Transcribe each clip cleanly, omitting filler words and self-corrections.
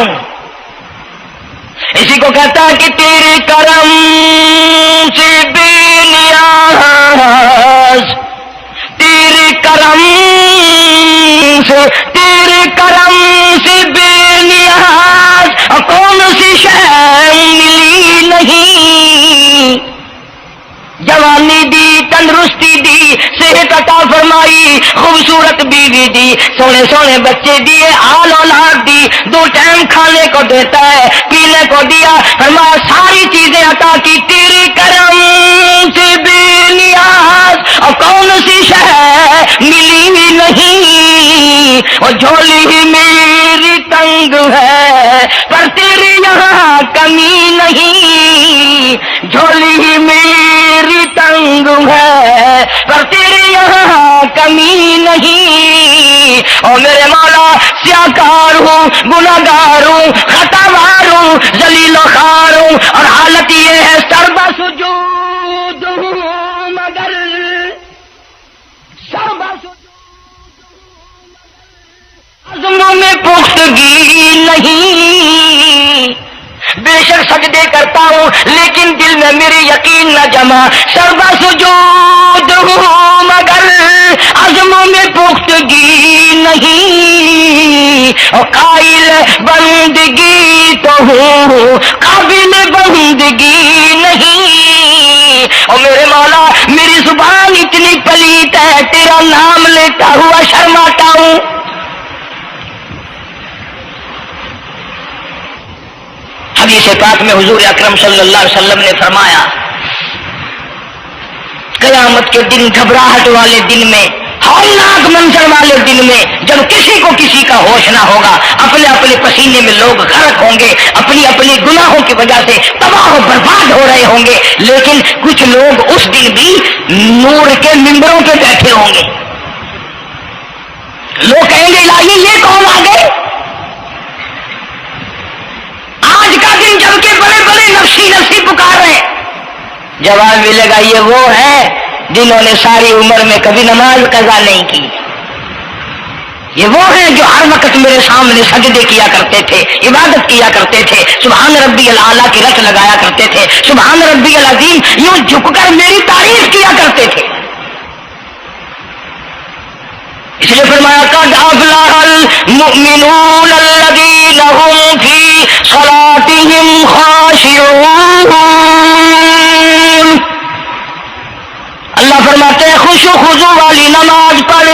ہوں. اسی کو کہتا ہے کہ تیرے کرم سے بے نیاز، تیرے کرم سے بے نیاز اور کون سی شے ملی نہیں. جوانی دی، تندرستی دی، صحت عطا فرمائی، خوبصورت بیوی دی، سونے سونے بچے دیے، آل اولاد دی، 2 ٹائم کھانے کو دیتا ہے، پینے کو دیا، فرمایا ساری چیزیں عطا کی. تیرے کرم سے بے نیاز اور کون سی شے ملی نہیں. اور جھولی ہی میری تنگ ہے پر تیرے یہاں کمی نہیں. جھولی ہی میری تنگ ہے پر تیرے یہاں کمی نہیں. اور میرے مولا سیاکار ہوں، گناہگار ہوں، خطاوار ہوں، ذلیل و خوار ہوں، اور حالت یہ ہے سربا سجود ہوں مگر سربا عزموں میں پختگی نہیں. بے شک سجدے کرتا ہوں لیکن دل میں میری یقین نہ جمع. سربا سجود ہوں مگر عزموں میں پختگی نہیں. اور قائل بندگی تو ہوں قابل بندگی نہیں. اور میرے مولا میری زبان اتنی پلیت ہے تیرا نام لیتا ہوا شرماتا ہوں. حدیث پاک میں حضور اکرم صلی اللہ علیہ وسلم نے فرمایا قیامت کے دن، گھبراہٹ والے دن میں، ہولناک منظر والے دن میں، جب کسی کو کسی کا ہوش نہ ہوگا، اپنے اپنے پسینے میں لوگ غرق ہوں گے، اپنی اپنی گناہوں کی وجہ سے تباہ و برباد ہو رہے ہوں گے، لیکن کچھ لوگ اس دن بھی نور کے ممبروں پہ بیٹھے ہوں گے. لوگ کہیں گے الہی یہ کون آ گئے؟ آج کا دن جب کے بڑے بڑے نفسی پکار رہے ہیں. جواب ملے گا یہ وہ ہے جنہوں نے ساری عمر میں کبھی نماز قضا نہیں کی. یہ وہ ہیں جو ہر وقت میرے سامنے سجدے کیا کرتے تھے، عبادت کیا کرتے تھے، سبحان ربی الاعلیٰ کی رٹ لگایا کرتے تھے، سبحان ربی العظیم یوں جھک کر میری تعریف کیا کرتے تھے. اس لیے فرمایا قد افلح المؤمنون الذین هم فی صلاتهم خاشعون. اللہ فرماتے ہیں خوش و خضوع والی نماز پڑھ،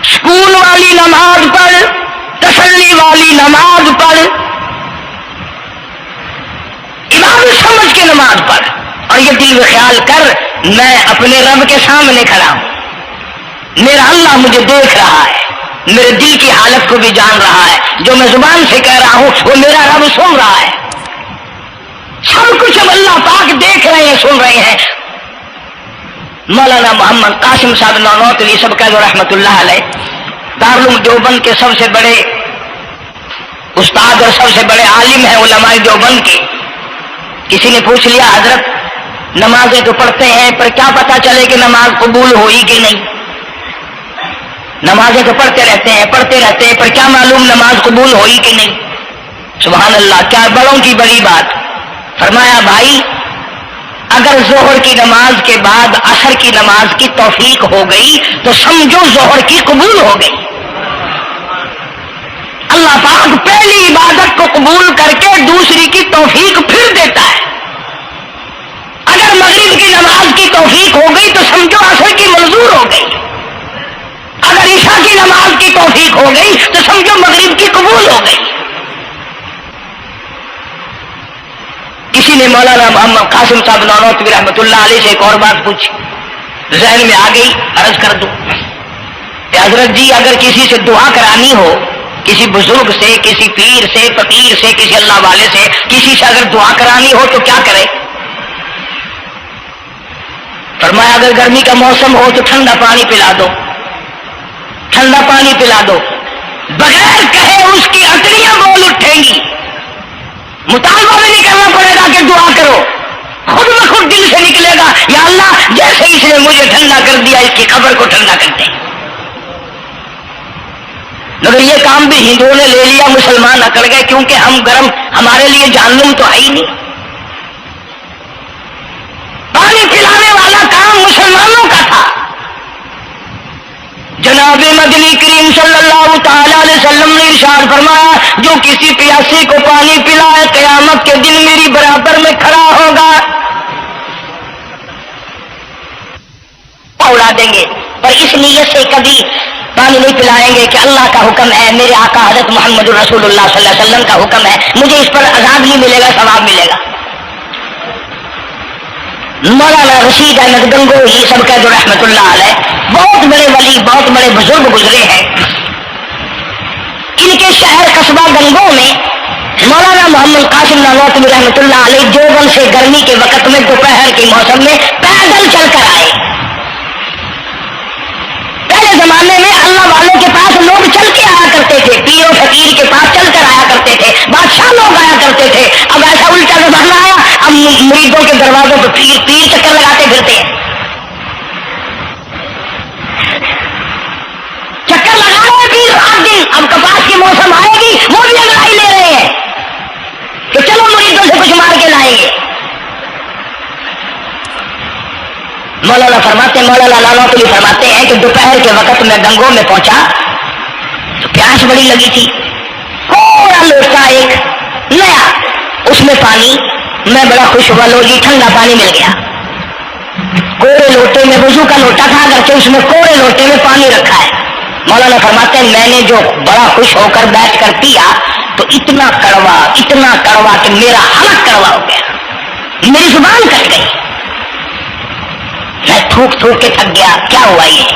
سکون والی نماز پڑھ، تسلی والی نماز پڑھ، عبادت سمجھ کے نماز پڑھ. اور یہ دل میں خیال کر میں اپنے رب کے سامنے کھڑا ہوں، میرا اللہ مجھے دیکھ رہا ہے، میرے دل کی حالت کو بھی جان رہا ہے، جو میں زبان سے کہہ رہا ہوں وہ میرا رب سن رہا ہے. سب کچھ اب اللہ پاک دیکھ رہے ہیں، سن رہے ہیں. مولانا محمد قاسم صاحب نانوتوی سب کا رحمت اللہ علیہ دارالعلوم دیوبند کے سب سے بڑے استاد اور سب سے بڑے عالم ہیں علماء دیوبند کے. کسی نے پوچھ لیا حضرت نمازیں تو پڑھتے ہیں پر کیا پتا چلے کہ نماز قبول ہوئی کہ نہیں؟ نمازیں تو پڑھتے رہتے ہیں پر کیا معلوم نماز قبول ہوئی کہ نہیں؟ سبحان اللہ، کیا بڑوں کی بڑی بات. فرمایا بھائی اگر ظہر کی نماز کے بعد عصر کی نماز کی توفیق ہو گئی تو سمجھو ظہر کی قبول ہو گئی. اللہ پاک پہلی عبادت کو قبول کر کے دوسری کی توفیق پھر دیتا ہے. اگر مغرب کی نماز کی توفیق ہو گئی تو سمجھو عصر کی منظور ہو گئی. اگر عشاء کی نماز کی توفیق ہو گئی تو سمجھو مغرب کی قبول ہو گئی. کسی نے مولانا محمد قاسم صاحب نانوتوی رحمۃ اللہ علیہ سے ایک اور بات پوچھی، ذہن میں آ گئی، عرض کر دوں کہ حضرت جی اگر کسی سے دعا کرانی ہو، کسی بزرگ سے، کسی پیر سے، فقیر سے، کسی اللہ والے سے، کسی سے اگر دعا کرانی ہو تو کیا کرے؟ فرمایا اگر گرمی کا موسم ہو تو ٹھنڈا پانی پلا دو، ٹھنڈا پانی پلا دو، بغیر کہے اس کی ہڈیاں بول اٹھیں گی. مطالبہ بھی نہیں کرنا پڑے گا کہ دعا کرو، خود بخود دل سے نکلے گا یا اللہ جیسے اس نے مجھے ٹھنڈا کر دیا اس کی قبر کو ٹھنڈا کر دیں. مگر یہ کام بھی ہندوؤں نے لے لیا، مسلمان اکڑ گئے، کیونکہ ہم گرم، ہمارے لیے جہنم تو ہے ہی نہیں۔ پانی پلانے والا کام مسلمانوں کا تھا۔ جناب مدنی کریم صلی اللہ تعالی علیہ وسلم نے ارشاد فرمایا، جو کسی پیاسے کو پانی پلائے قیامت کے دن میری برابر میں کھڑا ہوگا۔ اڑا دیں گے، پر اس نیت سے کبھی پانی نہیں پلائیں گے کہ اللہ کا حکم ہے، میرے آقا حضرت محمد رسول اللہ صلی اللہ علیہ وسلم کا حکم ہے، مجھے اس پر عذاب نہیں ملے گا، ثواب ملے گا۔ مولانا رشید احمد گنگوہی سب کا جو رحمت اللہ علیہ، بہت بڑے ولی، بہت بڑے بزرگ گزرے ہیں۔ ان کے شہر قصبہ گنگو میں مولانا محمد قاسم نانوتوی رحمت اللہ علیہ دیوبند سے گرمی کے وقت میں دوپہر کے موسم میں پیدل چل کر آئے۔ پہلے زمانے میں اللہ والوں کے پاس لوگ چل کے آیا کرتے تھے، پیر و فقیر کے پاس چل کر آیا کرتے تھے، بادشاہ لوگ آیا کرتے تھے۔ اب ایسا الٹا زمانہ آیا، اب مریدوں کے دروازوں پہ پیر چکر لگاتے پھرتے ہیں۔ چکر لگا رہے پیر رات دن، اب کپاس کے موسم آئے گی وہ بھی لڑائی لے رہے ہیں کہ چلو مریدوں سے کچھ مار کے لائیں گے۔ مولانا نانوتوی فرماتے ہیں کہ دوپہر کے وقت میں گنگو میں پہنچا تو پیاس بڑی لگی تھی، تھوڑا لوٹا ایک نیا، اس میں پانی، میں بڑا خوش ہوا، لو جی ٹھنڈا پانی مل گیا۔ کوڑے لوٹے میں، وضو کا لوٹا تھا اگرچہ اس میں کوڑے لوٹے میں پانی رکھا ہے۔ مولانا فرماتے ہیں میں نے جو بڑا خوش ہو کر بیٹھ کر پیا تو اتنا کڑوا کہ میرا حلق کڑوا ہو گیا، میری زبان کٹ گئی، میں تھوک کے تھک گیا۔ کیا ہوا یہ؟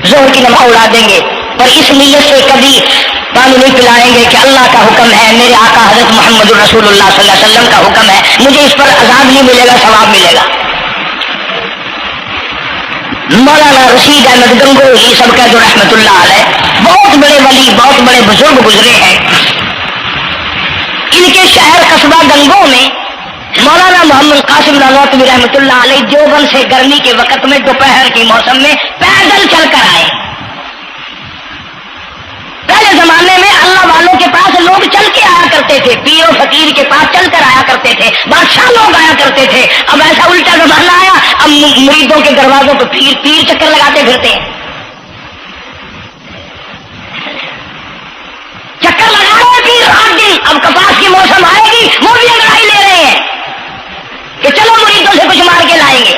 زہر کی نماز اڑا دیں گے، پر اس نیت سے کبھی پانی نہیں پلائیں گے کہ اللہ کا حکم ہے، میرے آقا حضرت محمد رسول اللہ صلی اللہ علیہ وسلم کا حکم ہے، مجھے اس پر عذاب نہیں ملے گا، ثواب ملے گا۔ مولانا رشید احمد گنگوہی سب کا جو رحمت اللہ علیہ، بہت بڑے ولی، بہت بڑے بزرگ گزرے ہیں۔ ان کے شہر قصبہ گنگو میں مولانا محمد قاسم نانوتوی رحمت اللہ علیہ دیوبند سے گرمی کے وقت میں دوپہر کے موسم میں پیدل چل کر آئے۔ پہلے زمانے میں اللہ والوں کے پاس لوگ چل کے آیا کرتے تھے، پیر و فقیر کے پاس چل کر آیا کرتے تھے، بادشاہ لوگ آیا کرتے تھے۔ اب ایسا الٹا زمانہ آیا، اب مریدوں کے دروازوں پہ پیر چکر لگاتے پھرتے ہیں۔ چکر لگا رہے پیر رات دن، اب کپاس کی موسم آئے گی وہ بھی لڑائی لے رہے ہیں کہ چلو مریدوں سے کچھ مار کے لائیں گے۔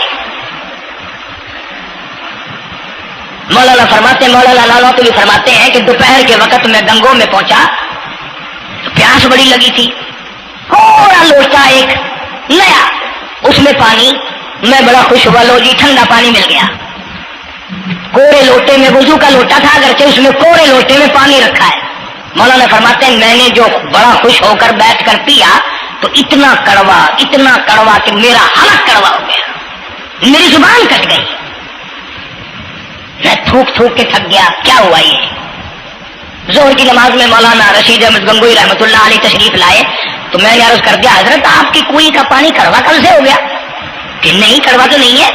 مولانا نانوتوی فرماتے ہیں کہ دوپہر کے وقت میں گنگو میں پہنچا تو پیاس بڑی لگی تھی، تھوڑا لوٹا ایک نیا، اس میں پانی، میں بڑا خوش ہوا، لو جی ٹھنڈا پانی مل گیا۔ کوڑے لوٹے میں، وضو کا لوٹا تھا اگرچہ اس میں کوڑے لوٹے میں پانی رکھا ہے۔ مولانا فرماتے ہیں میں نے جو بڑا خوش ہو کر بیٹھ کر پیا تو اتنا کڑوا کہ میرا حلق کڑوا ہو گیا، میری زبان کٹ گئی، میں تھوک کے تھک گیا۔ کیا ہوا یہ؟ ظہر کی نماز میں مولانا رشید احمد گنگوہی رحمت اللہ علیہ تشریف لائے تو میں نے عرض کر دیا حضرت آپ کی کنویں کا پانی کڑوا کب سے ہو گیا؟ کہ نہیں کڑوا تو نہیں ہے۔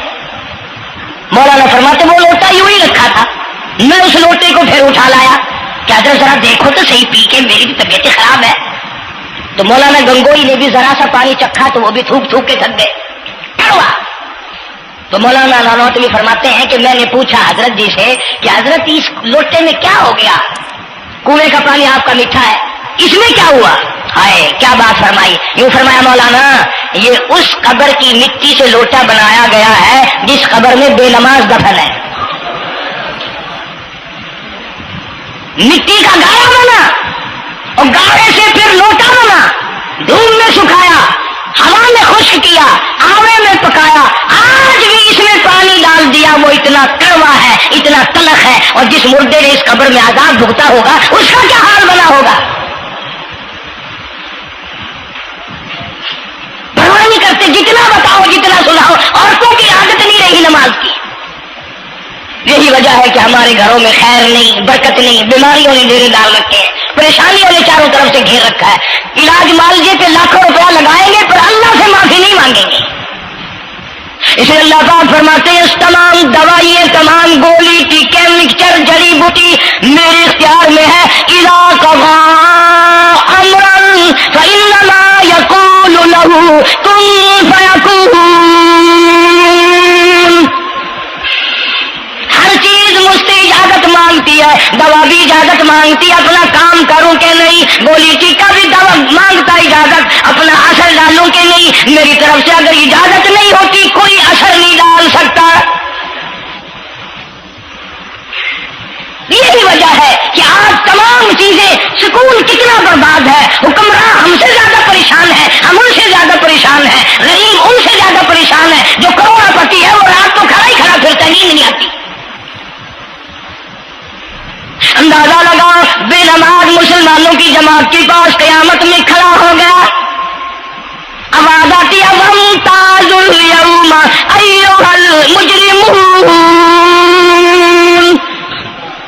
مولانا فرماتے وہ لوٹا یوں ہی رکھا تھا، میں اس لوٹے کو پھر اٹھا لایا کہ حضرت ذرا دیکھو تو صحیح، پی کے میری بھی طبیعت خراب ہے۔ تو مولانا گنگوہی نے بھی ذرا سا پانی چکھا تو وہ بھی تھوک کے تھک گئے، کڑوا۔ تو مولانا نانوتوی فرماتے ہیں کہ میں نے پوچھا حضرت جی سے کہ حضرت اس لوٹے میں کیا ہو گیا؟ کنویں کا پانی آپ کا میٹھا ہے، اس میں کیا ہوا؟ ہائے کیا بات فرمائی! یوں فرمایا مولانا یہ اس قبر کی مٹی سے لوٹا بنایا گیا ہے جس قبر میں بے نماز دفن ہے۔ مٹی کا گاڑا بنا اور گاڑے سے پھر لوٹا بنا، دھوپ میں سکھایا، ہوا میں خشک کیا، آوے میں پکایا، آج بھی اس میں پانی ڈال دیا، وہ اتنا کڑوا ہے، اتنا تلخ ہے، اور جس مردے نے اس قبر میں عذاب بھگتا ہوگا اس کا کیا حال بنا ہوگا؟ پرواہ نہیں کرتے، جتنا بتاؤ جتنا سناؤ، عورتوں کی عادت نہیں رہی نماز کی۔ یہی وجہ ہے کہ ہمارے گھروں میں خیر نہیں، برکت نہیں، بیماریوں نے ڈیرے ڈال رکھے ہیں، پریشانیوں نے چاروں طرف سے گھیر رکھا ہے۔ علاج معالجے پہ لاکھوں روپیہ لگائیں گے پر اللہ سے معافی نہیں مانگیں گے۔ اسے اللہ پاک فرماتے ہیں اس تمام دوائیں، تمام گولی ٹیکے مکسچر جڑی بوٹی میرے اختیار میں ہے. اذا قضا امرا فانما یقول له کن فیکون. ہر چیز مجھ سے اجازت مانگتی ہے، دوا بھی اجازت مانگتی ہے اپنا کام کروں کہ نہیں، گولی ٹیکا بھی دوا مانگتا اجازت اپنا اثر ڈالوں کہ نہیں. میری طرف سے اگر اجازت نہیں ہوتی کوئی اثر نہیں ڈال سکتا. یہی وجہ ہے کہ آج تمام چیزیں، سکون کتنا برباد ہے، حکمراں ہم سے زیادہ پریشان ہے، ہم ان سے زیادہ پریشان ہے، غریب ان سے زیادہ پریشان ہے. جو کروڑا پتی ہے وہ رات کو کھڑا ہی کھڑا پھرتا ہے، نیند نہیں آتی. اندازہ لگا بے نماز مسلمانوں کی جماعت کے پاس قیامت میں کھڑا ہو گیا. آواز آتی ہے وامتاز الیوم ایھا المجرمون.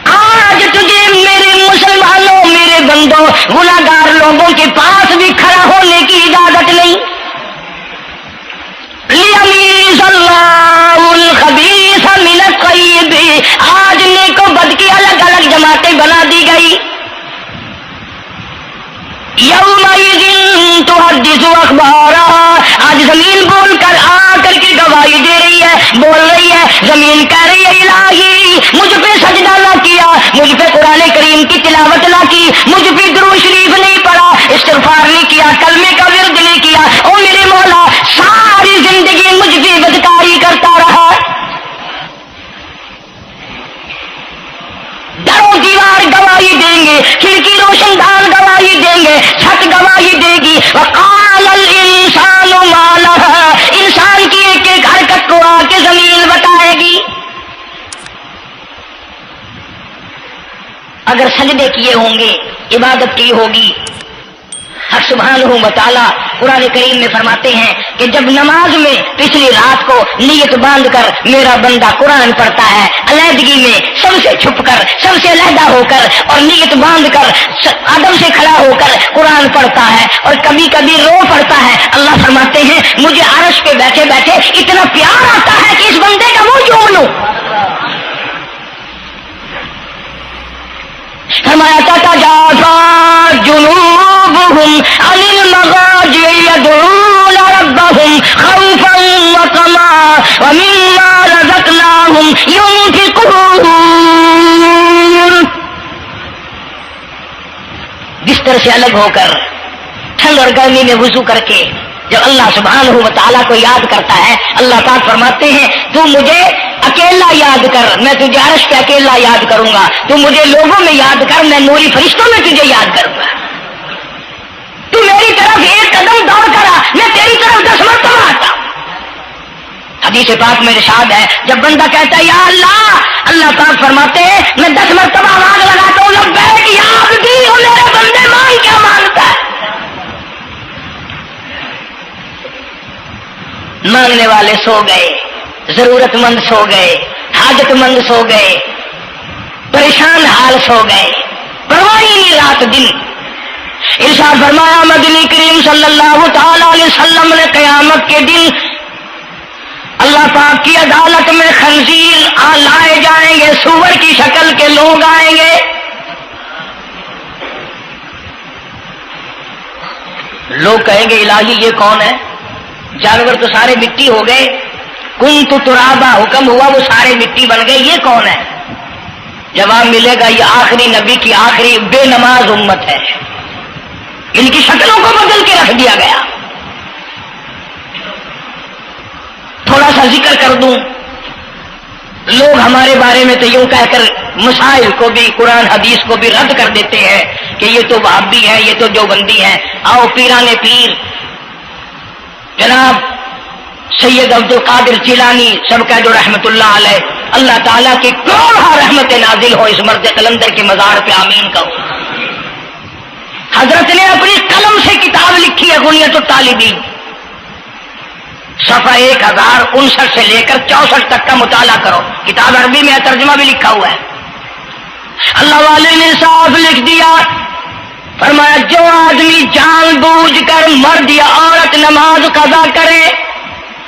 آج تجھے میرے مسلمانوں، میرے بندوں، گناہگار لوگوں کے پاس بھی کھڑا ہونے کی اجازت نہیں. لیمیز اللہ الخبیث من الطیب. آج نیک و بد کی الگ الگ جماعتیں بنا دی گئی. یومئذ تحدث اخبارها. آج زمین بول کر آ کر کے گواہی دے رہی ہے، بول رہی ہے. زمین کہہ رہی ہے الہی مجھ پہ سجدہ نہ کیا، مجھ پہ قرآن کریم کی تلاوت نہ کی، مجھ پہ درود شریف نہیں پڑھا، استغفار نہیں کیا، کلمے کا ورد نہیں کیا. او میرے مولا ساری زندگی مجھ پہ بدکاری کرتا رہا. دروں دیوار گواہی دیں گے، کھڑکی روشن دان گواہی دیں گے، چھت گواہی دے گی. وقال الانسان ما لها. انسان کی ایک ایک حرکت کو آ کے زمین بتائے گی. اگر سجدے کیے ہوں گے، عبادت کی ہوگی. حق سبحانہ و تعالی قرآن کریم میں فرماتے ہیں کہ جب نماز میں پچھلی رات کو نیت باندھ کر میرا بندہ قرآن پڑھتا ہے، علیحدگی میں سب سے چھپ کر، سب سے علیحدہ ہو کر اور نیت باندھ کر ادب سے کھڑا ہو کر قرآن پڑھتا ہے اور کبھی کبھی رو پڑتا ہے، اللہ فرماتے ہیں مجھے عرش پہ بیٹھے بیٹھے اتنا پیار آتا ہے کہ اس بندے کا منہ چوم لوں. فرمایا تتجافى جنوبهم عن المضاجع يدعون ربهم خوفا وطمعا ومما رزقناهم ينفقون. بستر سے الگ ہو کر ٹھنڈ اور گرمی میں وضو کر کے جب اللہ سبحانہ و تعالیٰ کو یاد کرتا ہے، اللہ پاک فرماتے ہیں تو مجھے اکیلا یاد کر، میں تجھے عرش پہ اکیلا یاد کروں گا. تو مجھے لوگوں میں یاد کر، میں نوری فرشتوں میں تجھے یاد کروں گا. تو میری طرف ایک قدم دوڑ کر آ، میں تیری طرف 10 مرتبہ آتا. حدیث پاک میں ارشاد ہے جب بندہ کہتا ہے یا اللہ، اللہ پاک فرماتے ہیں میں 10 مرتبہ آواز لگاتا ہوں لبیک یا عبدی. اور میرے بندے مانگ کیا مانگتا ہے؟ مانگنے والے سو گئے، ضرورت مند سو گئے، حاجت مند سو گئے، پریشان حال سو گئے، پرواہ ہی نہیں رات دن. ارشاد فرمایا مدنی کریم صلی اللہ تعالی علیہ وسلم نے قیامت کے دن اللہ پاک کی عدالت میں خنزیر لائے جائیں گے، سور کی شکل کے لوگ آئیں گے. لوگ کہیں گے الہی یہ کون ہے؟ جانور تو سارے مٹی ہو گئے، کنت ترابا حکم ہوا وہ سارے مٹی بن گئے، یہ کون ہے؟ جواب ملے گا یہ آخری نبی کی آخری بے نماز امت ہے، ان کی شکلوں کو بدل کے رکھ دیا گیا. تھوڑا سا ذکر کر دوں، لوگ ہمارے بارے میں تو یوں کہہ کر مسائل کو بھی، قرآن حدیث کو بھی رد کر دیتے ہیں کہ یہ تو وہابی ہے، یہ تو دیوبندی ہے. آؤ پیرانے پیر جناب سید عبد القادر جیلانی سب کہہ دو رحمت اللہ علیہ، اللہ تعالیٰ کی کروڑہ رحمت نازل ہو اس مرد قلندر کے مزار پہ، آمین کہو. حضرت نے اپنی قلم سے کتاب لکھی ہے غنیت الطالبین، صفحہ 1059 سے لے کر 64 تک کا مطالعہ کرو، کتاب عربی میں ہے، ترجمہ بھی لکھا ہوا ہے. اللہ والے نے صاف لکھ دیا، فرمایا جو آدمی جان بوجھ کر مرد یا عورت نماز قضا کرے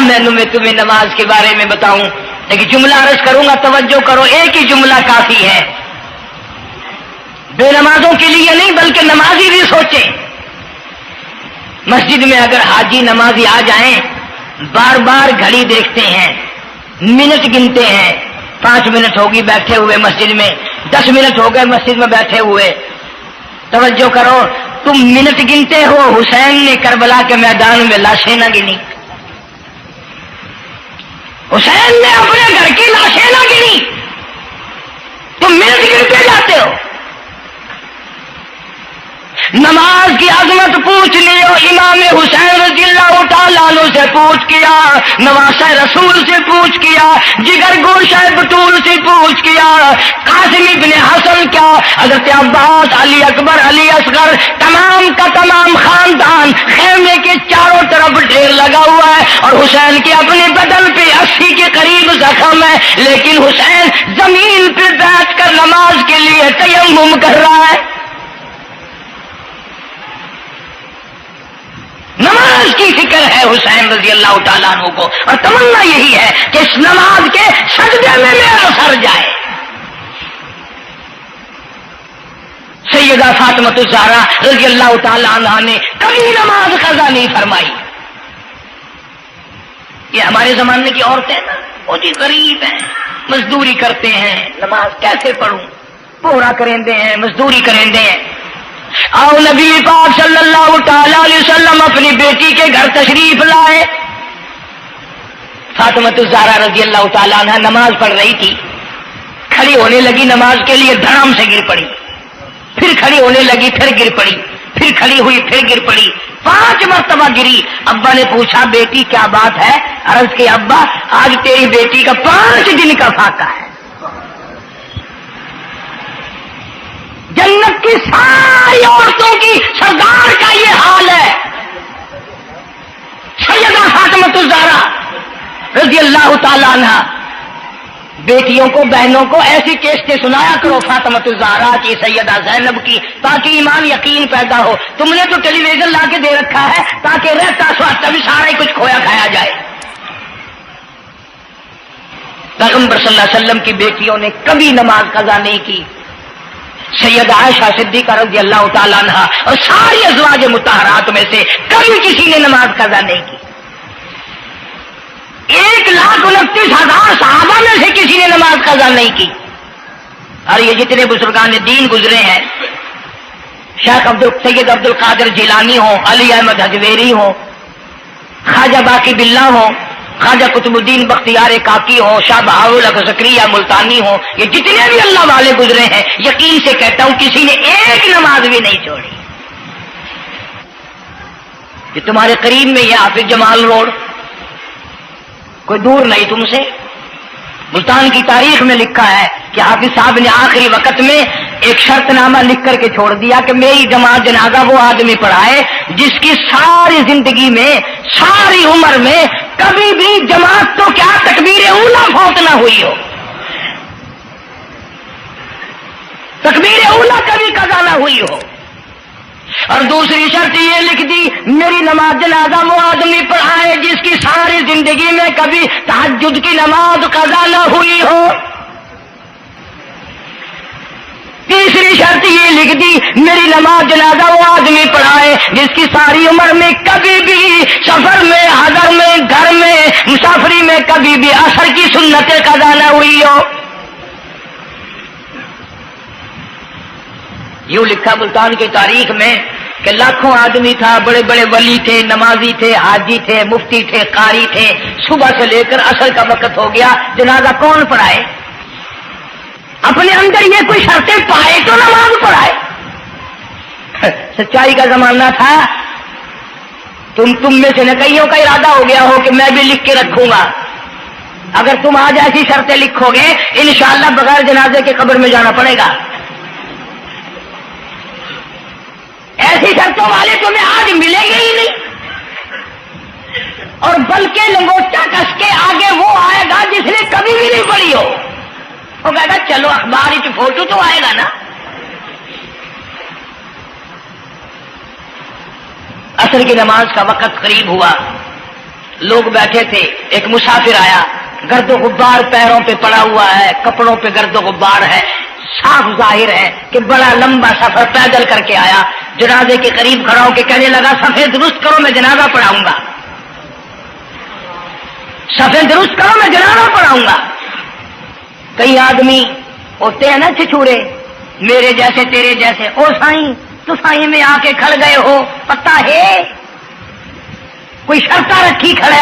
کیا میں تمہیں نماز کے بارے میں بتاؤں، لیکن جملہ عرض کروں گا، توجہ کرو، ایک ہی جملہ کافی ہے، بے نمازوں کے لیے نہیں بلکہ نمازی بھی سوچیں۔ مسجد میں اگر حاجی نمازی آ جائیں، بار بار گھڑی دیکھتے ہیں، منٹ گنتے ہیں، 5 منٹ ہوگی بیٹھے ہوئے مسجد میں، 10 منٹ ہو گئے مسجد میں بیٹھے ہوئے، توجہ کرو، تم منٹ گنتے ہو، حسین نے کربلا کے میدان میں لاشیں نہ گنی، حسین نے اپنے گھر کی لاشیں نہ گنی، تم منٹ گنتے جاتے ہو۔ نماز کی عظمت پوچھ لیو، امام حسین رضی اللہ تعالیٰ عنہ سے پوچھ کیا، نواسہ رسول سے پوچھ کیا، جگر گوشہ بطول سے پوچھ کیا، قاسم ابن حسن کیا، حضرت عباس، علی اکبر، علی اصغر، تمام کا تمام خاندان خیمے کے چاروں طرف ڈھیر لگا ہوا ہے، اور حسین کے اپنے بدن پہ 80 کے قریب زخم ہے، لیکن حسین زمین پہ بیٹھ کر نماز کے لیے تیمم کر رہا ہے۔ نماز کی فکر ہے حسین رضی اللہ تعالیٰ عنہ کو، اور تمنا یہی ہے کہ اس نماز کے سجدے میں میرا سر جائے۔ سیدہ فاطمہ الزہرا رضی اللہ تعالیٰ عنہ نے کبھی نماز قضا نہیں فرمائی۔ یہ ہمارے زمانے کی عورتیں نا، وہ جی غریب ہیں، مزدوری کرتے ہیں، نماز کیسے پڑھوں، پورا کریں ہیں، مزدوری کریں ہیں۔ آؤ نبی پاک صلی اللہ تعالی علیہ وسلم اپنی بیٹی کے گھر تشریف لائے۔ فاطمہ الزہرا رضی اللہ تعالیٰ عنہ نماز پڑھ رہی تھی، کھڑی ہونے لگی نماز کے لیے، دھڑام سے گر پڑی، پھر کھڑی ہونے لگی، پھر گر پڑی، پھر کھڑی ہوئی، پھر گر پڑی، 5 مرتبہ گری۔ ابا نے پوچھا بیٹی کیا بات ہے؟ عرض کی ابا آج تیری بیٹی کا 5 دن کا فاقہ ہے، جنت کی ساری عورتوں کی سردار کا یہ حال ہے۔ سیدہ فاطمہ الزہرا رضی اللہ تعالیٰ عنہ، بیٹیوں کو، بہنوں کو ایسی کیسٹیں سنایا کرو فاطمہ الزہرا کی، سیدہ زینب کی، تاکہ ایمان یقین پیدا ہو۔ تم نے تو ٹیلی ویژن لا کے دے رکھا ہے تاکہ رہتا سوچتا بھی سارا ہی کچھ کھویا کھایا جائے۔ پیغمبر صلی اللہ علیہ وسلم کی بیٹیوں نے کبھی نماز قضا نہیں کی۔ سیدہ عائشہ صدیقہ رضی اللہ تعالیٰ عنہ اور ساری ازواج مطہرات میں سے کبھی کسی نے نماز قضا نہیں کی۔ 1,29,000 صحابہ میں سے کسی نے نماز قضا نہیں کی۔ اور یہ جتنے بزرگان دین گزرے ہیں، شیخ سید عبد القادر جیلانی ہوں، علی احمد حجویری ہوں، خواجہ باقی باللہ ہوں، خواجہ قطب الدین بختیار کاکی ہوں، شاہ بہاول زکریا ملتانی ہوں، یہ جتنے بھی اللہ والے گزرے ہیں، یقین سے کہتا ہوں کسی نے ایک نماز بھی نہیں چھوڑی۔ کہ تمہارے قریب میں یہ حافظ جمال روڈ کوئی دور نہیں تم سے، ملتان کی تاریخ میں لکھا ہے کہ حافظ صاحب نے آخری وقت میں ایک شرط نامہ لکھ کر کے چھوڑ دیا کہ میری جماعت جنازہ وہ آدمی پڑھائے جس کی ساری زندگی میں، ساری عمر میں کبھی بھی جماعت تو کیا تکبیر اولا فوت نہ ہوئی ہو، تکبیر اولا کبھی قضا نہ ہوئی ہو۔ اور دوسری شرط یہ لکھ دی میری نماز جنازہ وہ آدمی پڑھائے جس کی ساری زندگی میں کبھی تہجد کی نماز قضا نہ ہوئی ہو۔ تیسری شرط یہ لکھ دی میری نماز جنازہ وہ آدمی پڑھائے جس کی ساری عمر میں کبھی بھی سفر میں، حضر میں، گھر میں، مسافری میں کبھی بھی عصر کی سنتیں قضا نہ ہوئی ہو۔ یوں لکھا ملتان کی تاریخ میں کہ لاکھوں آدمی تھا، بڑے بڑے ولی تھے، نمازی تھے، حاجی تھے، مفتی تھے، قاری تھے، صبح سے لے کر عصر کا وقت ہو گیا، جنازہ کون پڑھائے؟ اپنے اندر یہ کوئی شرطیں پائے تو نماز پڑھائے۔ سچائی کا زمانہ تھا، تم میں سے نہ کئیوں کا ارادہ ہو گیا ہو کہ میں بھی لکھ کے رکھوں گا، اگر تم آج ایسی شرطیں لکھو گے انشاءاللہ بغیر جنازے کے قبر میں جانا پڑے گا۔ ایسی شرطوں والے تمہیں آج ملیں گے ہی نہیں، اور بلکہ لنگوٹا کس کے آگے وہ آئے گا جس نے کبھی بھی نہیں پڑھی ہو، وہ کہے گا چلو اخبار کی فوٹو تو آئے گا نا۔ عصر کی نماز کا وقت قریب ہوا، لوگ بیٹھے تھے، ایک مسافر آیا، گرد و غبار پیروں پہ پڑا ہوا ہے، کپڑوں پہ گرد و غبار ہے، صاف ظاہر ہے کہ بڑا لمبا سفر پیدل کر کے آیا۔ جنازے کے قریب کھڑا ہو کے کہنے لگا صفیں درست کرو میں جنازہ پڑھاؤں گا، صفیں درست کرو میں جنازہ پڑھاؤں گا۔ کئی آدمی ہوتے ہیں نا چھچورے، میرے جیسے تیرے جیسے، او سائیں تو سائیں میں آ کے کھڑ گئے ہو، پتہ ہے کوئی شرطیں رکھی کھڑے،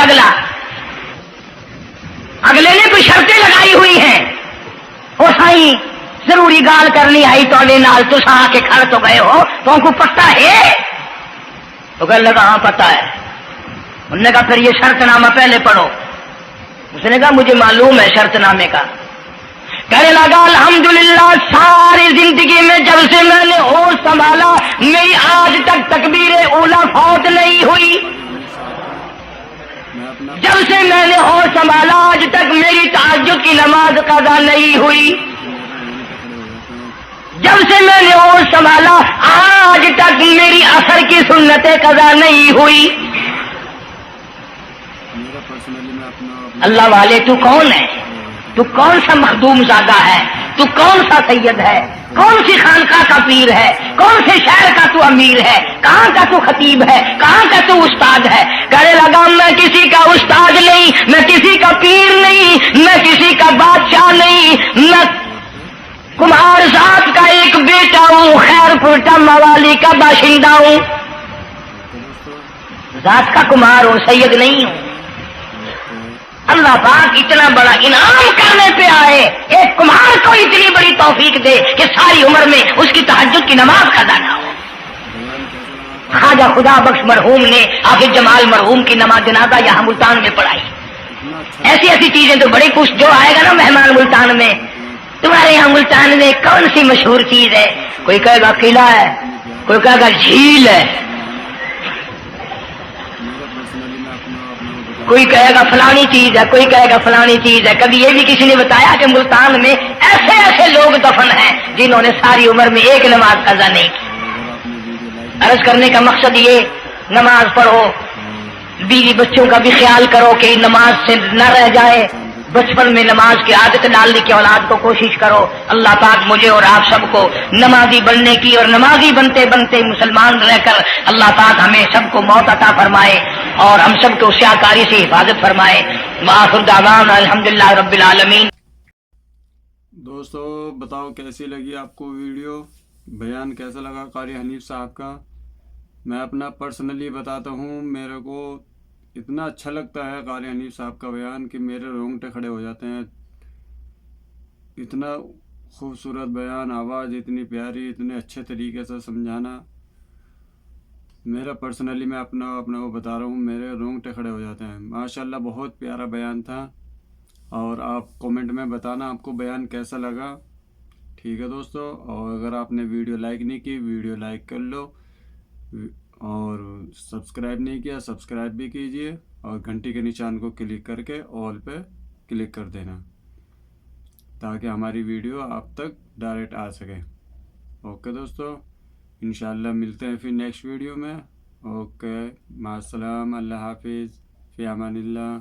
اگلے نے کوئی شرطیں لگائی ہوئی ہیں، او سائیں ضروری گال کرنی آئی تو نال تو آ کے کھڑ تو گئے ہو، تو ان کو پتہ ہے؟ تو کہنے لگا ہاں پتہ ہے۔ انہوں نے کہا پھر یہ شرط نامہ پہلے پڑھو۔ اس نے کہا مجھے معلوم ہے شرط نامے کا۔ کہنے لگا الحمدللہ ساری زندگی میں جب سے میں نے ہوش سنبھالا میری آج تک تکبیر اولا فوت نہیں ہوئی، جب سے میں نے ہوش سنبھالا آج تک میری تہجد کی نماز قضا نہیں ہوئی، جب سے میں نے ہوش سنبھالا آج تک میری عصر کی سنتیں قضا نہیں ہوئی۔ اللہ والے تو کون ہے؟ تو کون سا مخدوم زادہ ہے؟ تو کون سا سید ہے؟ کون سی خانقاہ کا پیر ہے؟ کون سے شہر کا تو امیر ہے؟ کہاں کا تو خطیب ہے؟ کہاں کا تو استاد ہے؟ کہنے لگا میں کسی کا استاد نہیں، میں کسی کا پیر نہیں، میں کسی کا بادشاہ نہیں، میں کمہار ذات کا ایک بیٹا ہوں، خیر پورٹا موالی کا باشندہ ہوں، ذات کا کمہار ہوں، سید نہیں ہوں۔ اللہ پاک اتنا بڑا انعام کرنے پہ آئے، ایک کمہار کو اتنی بڑی توفیق دے کہ ساری عمر میں اس کی تہجد کی نماز قضا نہ ہو۔ خواجہ خدا بخش مرحوم نے حافظ جمال مرحوم کی نماز جنازہ یہاں ملتان میں پڑھائی۔ ایسی ایسی چیزیں تو بڑی کچھ، جو آئے گا نا مہمان ملتان میں، تمہارے یہاں ملتان میں کون سی مشہور چیز ہے؟ کوئی کہے گا قلعہ ہے، کوئی کہے گا جھیل ہے، کوئی کہے گا فلانی چیز ہے، کوئی کہے گا فلانی چیز ہے۔ کبھی یہ بھی کسی نے بتایا کہ ملتان میں ایسے ایسے لوگ دفن ہیں جنہوں نے ساری عمر میں ایک نماز قضا نہیں کی۔ عرض کرنے کا مقصد یہ، نماز پڑھو، بیوی بچوں کا بھی خیال کرو کہ نماز سے نہ رہ جائے، بچپن میں نماز کی عادت ڈالنے کی اولاد کو کوشش کرو۔ اللہ پاک مجھے اور آپ سب کو نمازی بننے کی اور نمازی بنتے بنتے مسلمان رہ کر اللہ پاک ہمیں سب کو موت عطا فرمائے اور ہم سب کو سیاکاری سے حفاظت فرمائے۔ وآخر دعوانا الحمدللہ رب العالمین۔ دوستو بتاؤ کیسی لگی آپ کو ویڈیو، بیان کیسا لگا قاری حنیف صاحب کا؟ میں اپنا پرسنلی بتاتا ہوں، میرے کو اتنا اچھا لگتا ہے قاری حنیف صاحب کا بیان کہ میرے رونگٹے کھڑے ہو جاتے ہیں۔ اتنا خوبصورت بیان، آواز اتنی پیاری، اتنے اچھے طریقے سے سمجھانا، میرا پرسنلی میں اپنا وہ بتا رہا ہوں، میرے رونگٹے کھڑے ہو جاتے ہیں۔ ماشاءاللہ بہت پیارا بیان تھا، اور آپ کمنٹ میں بتانا آپ کو بیان کیسا لگا، ٹھیک ہے دوستو؟ اور اگر آپ نے ویڈیو لائک نہیں کی، ویڈیو لائک کر لو، اور سبسکرائب نہیں کیا سبسکرائب بھی کیجئے، اور گھنٹی کے نشان کو کلک کر کے آل پہ کلک کر دینا تاکہ ہماری ویڈیو آپ تک ڈائریکٹ آ سکے۔ اوکے دوستو، انشاءاللہ ملتے ہیں پھر نیکسٹ ویڈیو میں۔ اوکے، مع السلام، اللہ حافظ، فی امان اللہ۔